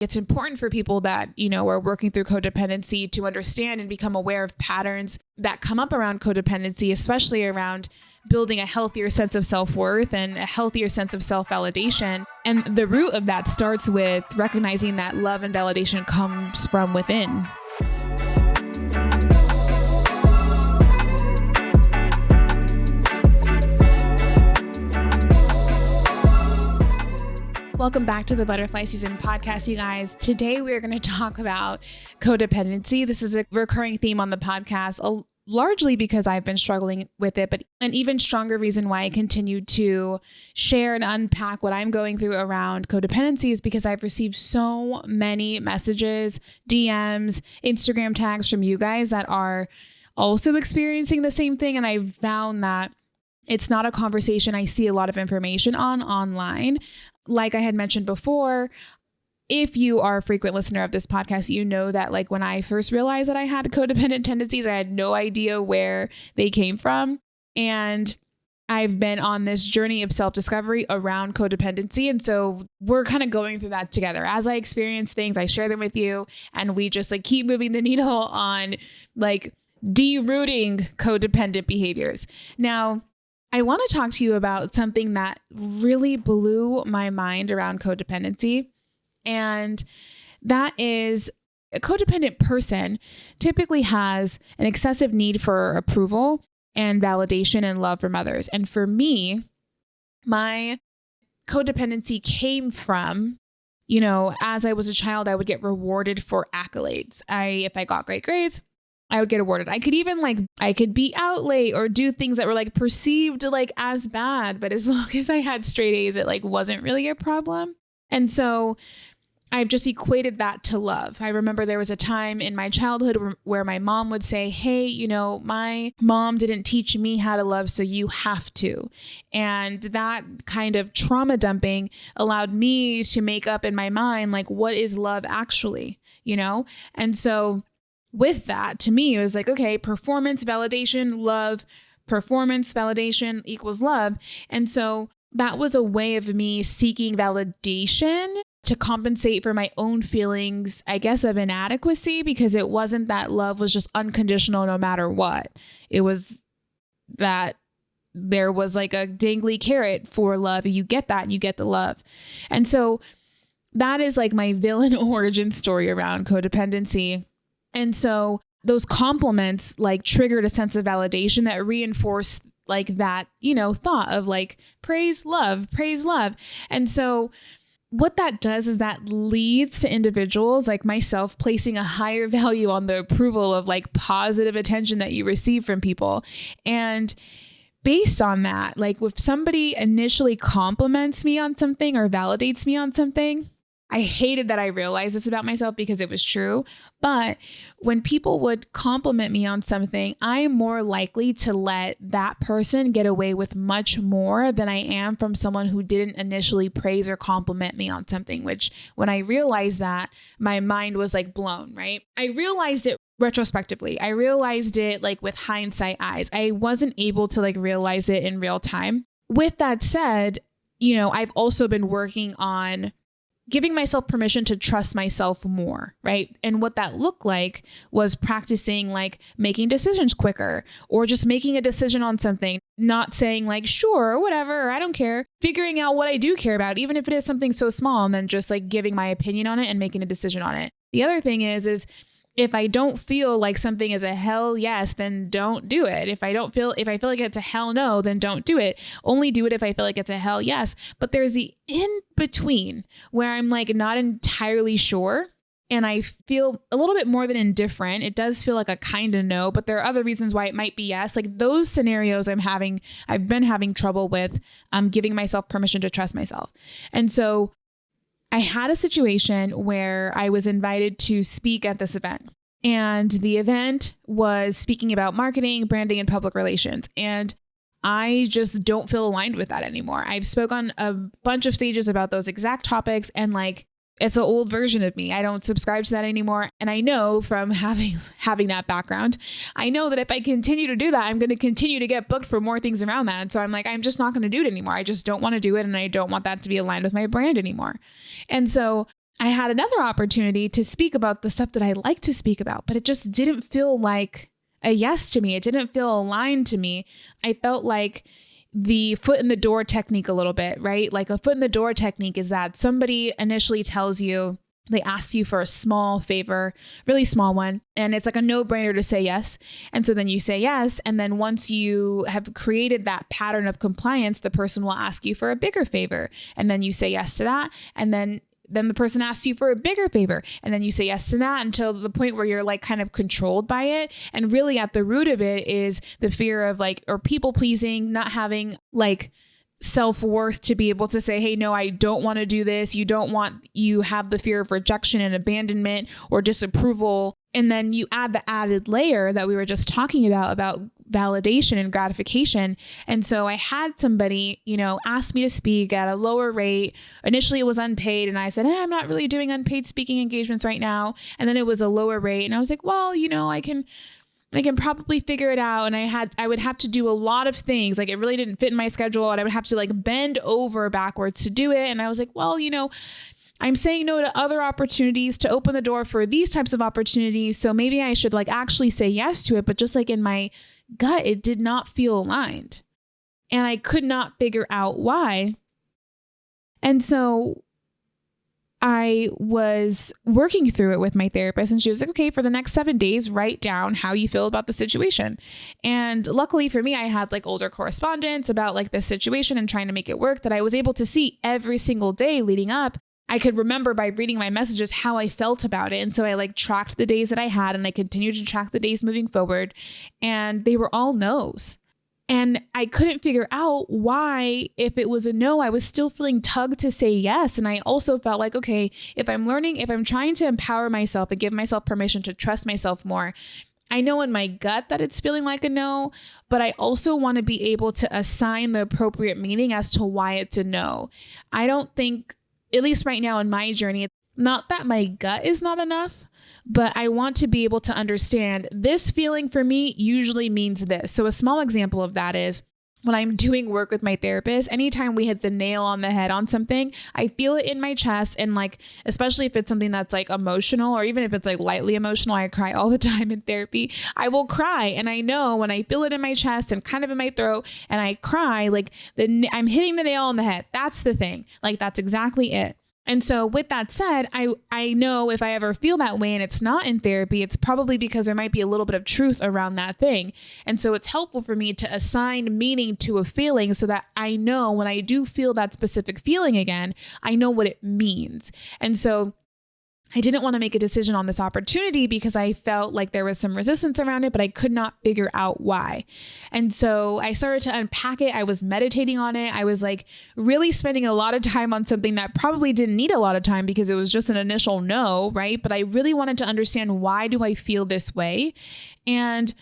it's important for people that, are working through codependency to understand and become aware of patterns that come up around codependency, especially around building a healthier sense of self-worth and a healthier sense of self-validation. And the root of that starts with recognizing that love and validation comes from within. Welcome back to the Butterfly Season podcast, you guys. Today, we're going to talk about codependency. This is a recurring theme on the podcast, largely because I've been struggling with it, but an even stronger reason why I continue to share and unpack what I'm going through around codependency is because I've received so many messages, DMs, Instagram tags from you guys that are also experiencing the same thing. And I've found that it's not a conversation I see a lot of information on online. Like I had mentioned before, if you are a frequent listener of this podcast, you know that like when I first realized that I had codependent tendencies, I had no idea where they came from. And I've been on this journey of self-discovery around codependency. And so we're kind of going through that together. As I experience things, I share them with you, and we just like keep moving the needle on like derooting codependent behaviors. Now, I want to talk to you about something that really blew my mind around codependency. And that is a codependent person typically has an excessive need for approval and validation and love from others. And for me, my codependency came from, as I was a child, I would get rewarded for accolades. If I got great grades, I would get awarded. I could even I could be out late or do things that were like perceived like as bad. But as long as I had straight A's, it like wasn't really a problem. And so I've just equated that to love. I remember there was a time in my childhood where my mom would say, hey, my mom didn't teach me how to love, so you have to. And that kind of trauma dumping allowed me to make up in my mind, like, what is love actually, And so with that, to me, it was like, okay, performance, validation, love, performance, validation equals love. And so that was a way of me seeking validation to compensate for my own feelings, I guess, of inadequacy, because it wasn't that love was just unconditional no matter what. It was that there was like a dangly carrot for love. You get that and you get the love. And so that is like my villain origin story around codependency. And so those compliments like triggered a sense of validation that reinforced like that, thought of like praise, love. And so what that does is that leads to individuals like myself placing a higher value on the approval of like positive attention that you receive from people. And based on that, like if somebody initially compliments me on something or validates me on something, I hated that I realized this about myself because it was true. But when people would compliment me on something, I am more likely to let that person get away with much more than I am from someone who didn't initially praise or compliment me on something, which when I realized that, my mind was like blown, right? I realized it retrospectively. I realized it like with hindsight eyes. I wasn't able to like realize it in real time. With that said, I've also been working on giving myself permission to trust myself more, right? And what that looked like was practicing like making decisions quicker or just making a decision on something, not saying like, sure, or whatever, or I don't care, figuring out what I do care about, even if it is something so small, and then just like giving my opinion on it and making a decision on it. The other thing is if I don't feel like something is a hell yes, then don't do it. If I feel like it's a hell no, then don't do it. Only do it if I feel like it's a hell yes. But there's the in between where I'm like not entirely sure and I feel a little bit more than indifferent. It does feel like a kind of no, but there are other reasons why it might be yes. Like those scenarios I've been having trouble with giving myself permission to trust myself. And so I had a situation where I was invited to speak at this event, and the event was speaking about marketing, branding, and public relations. And I just don't feel aligned with that anymore. I've spoke on a bunch of stages about those exact topics, and like, it's an old version of me. I don't subscribe to that anymore. And I know from having that background, I know that if I continue to do that, I'm going to continue to get booked for more things around that. And so I'm like, I'm just not going to do it anymore. I just don't want to do it. And I don't want that to be aligned with my brand anymore. And so I had another opportunity to speak about the stuff that I like to speak about, but it just didn't feel like a yes to me. It didn't feel aligned to me. I felt like the foot in the door technique a little bit, right? Like a foot in the door technique is that somebody initially tells you, they ask you for a small favor, really small one. And it's like a no-brainer to say yes. And so then you say yes. And then once you have created that pattern of compliance, the person will ask you for a bigger favor. And then you say yes to that. And then the person asks you for a bigger favor. And then you say yes to that until the point where you're like kind of controlled by it. And really at the root of it is the fear of like, or people pleasing, not having like self-worth to be able to say, hey, no, I don't want to do this. You have the fear of rejection and abandonment or disapproval. And then you add the added layer that we were just talking about validation and gratification. And so I had somebody, ask me to speak at a lower rate. Initially it was unpaid. And I said, I'm not really doing unpaid speaking engagements right now. And then it was a lower rate. And I was like, well, I can probably figure it out. And I would have to do a lot of things. Like it really didn't fit in my schedule and I would have to like bend over backwards to do it. And I was like, well, I'm saying no to other opportunities to open the door for these types of opportunities. So maybe I should like actually say yes to it. But just like in my gut, it did not feel aligned and I could not figure out why. And so I was working through it with my therapist and she was like, okay, for the next 7 days, write down how you feel about the situation. And luckily for me, I had like older correspondence about like this situation and trying to make it work that I was able to see every single day leading up. I could remember by reading my messages how I felt about it. And so I like tracked the days that I had and I continued to track the days moving forward and they were all no's. And I couldn't figure out why, if it was a no, I was still feeling tugged to say yes. And I also felt like, okay, if I'm trying to empower myself and give myself permission to trust myself more, I know in my gut that it's feeling like a no, but I also want to be able to assign the appropriate meaning as to why it's a no. I don't think, at least right now in my journey, not that my gut is not enough, but I want to be able to understand this feeling for me usually means this. So a small example of that is when I'm doing work with my therapist, anytime we hit the nail on the head on something, I feel it in my chest. And like, especially if it's something that's like emotional, or even if it's like lightly emotional, I cry all the time in therapy. I will cry. And I know when I feel it in my chest and kind of in my throat and I cry, like I'm hitting the nail on the head. That's the thing. Like, that's exactly it. And so with that said, I know if I ever feel that way and it's not in therapy, it's probably because there might be a little bit of truth around that thing. And so it's helpful for me to assign meaning to a feeling so that I know when I do feel that specific feeling again, I know what it means. And so I didn't want to make a decision on this opportunity because I felt like there was some resistance around it, but I could not figure out why. And so I started to unpack it. I was meditating on it. I was like really spending a lot of time on something that probably didn't need a lot of time because it was just an initial no, right? But I really wanted to understand, why do I feel this way? And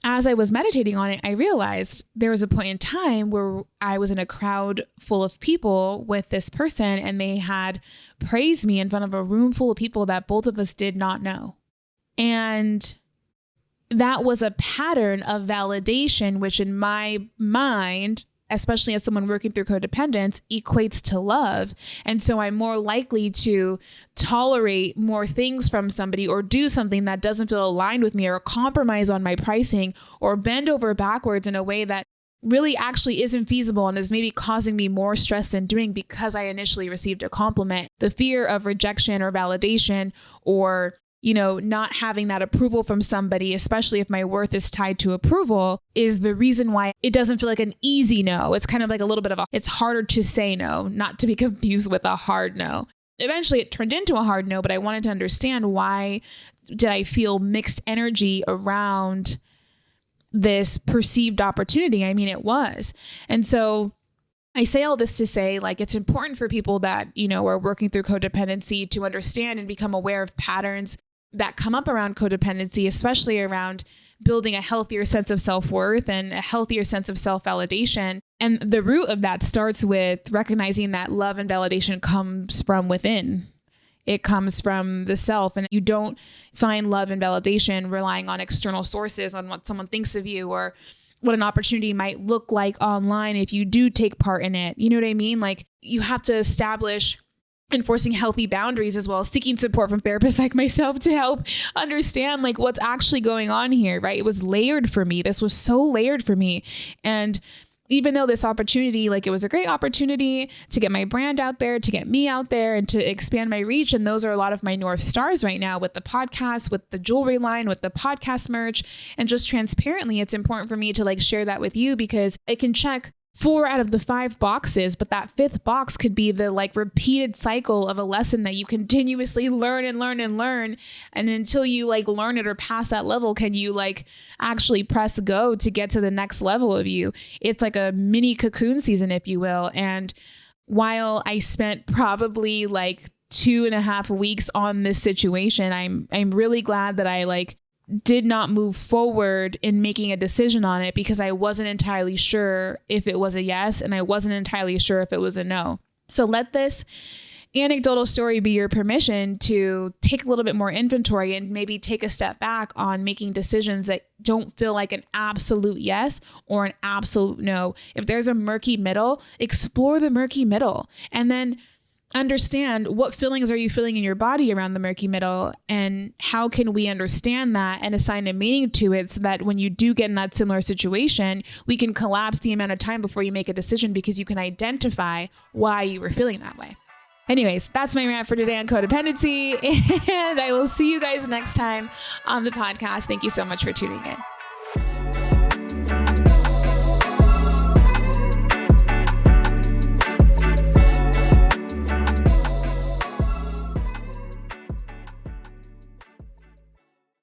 as I was meditating on it, I realized there was a point in time where I was in a crowd full of people with this person and they had praised me in front of a room full of people that both of us did not know. And that was a pattern of validation, which in my mind, especially as someone working through codependence, equates to love. And so I'm more likely to tolerate more things from somebody or do something that doesn't feel aligned with me, or compromise on my pricing, or bend over backwards in a way that really actually isn't feasible and is maybe causing me more stress than doing because I initially received a compliment. The fear of rejection or validation, or not having that approval from somebody, especially if my worth is tied to approval, is the reason why it doesn't feel like an easy no. It's kind of like a little bit of it's harder to say no, not to be confused with a hard no. Eventually it turned into a hard no, but I wanted to understand, why did I feel mixed energy around this perceived opportunity? I mean, it was. And so I say all this to say, like, it's important for people that, are working through codependency to understand and become aware of patterns that come up around codependency, especially around building a healthier sense of self-worth and a healthier sense of self-validation. And the root of that starts with recognizing that love and validation comes from within. It comes from the self, and you don't find love and validation relying on external sources, on what someone thinks of you or what an opportunity might look like online if you do take part in it. You know what I mean? Like, you have to establish enforcing healthy boundaries, as well as seeking support from therapists like myself to help understand like what's actually going on here, right? It was layered for me. This was so layered for me. And even though this opportunity, like it was a great opportunity to get my brand out there, to get me out there and to expand my reach. And those are a lot of my North Stars right now with the podcast, with the jewelry line, with the podcast merch, and just transparently, it's important for me to like share that with you because it can check 4 out of the 5 boxes, but that 5th box could be the like repeated cycle of a lesson that you continuously learn and learn and learn. And until you like learn it or pass that level, can you like actually press go to get to the next level of you? It's like a mini cocoon season, if you will. And while I spent probably like 2.5 weeks on this situation, I'm really glad that I like did not move forward in making a decision on it because I wasn't entirely sure if it was a yes and I wasn't entirely sure if it was a no. So let this anecdotal story be your permission to take a little bit more inventory and maybe take a step back on making decisions that don't feel like an absolute yes or an absolute no. If there's a murky middle, explore the murky middle and then understand what feelings are you feeling in your body around the murky middle and how can we understand that and assign a meaning to it so that when you do get in that similar situation, we can collapse the amount of time before you make a decision because you can identify why you were feeling that way. Anyways, that's my rant for today on codependency, and I will see you guys next time on the podcast. Thank you so much for tuning in.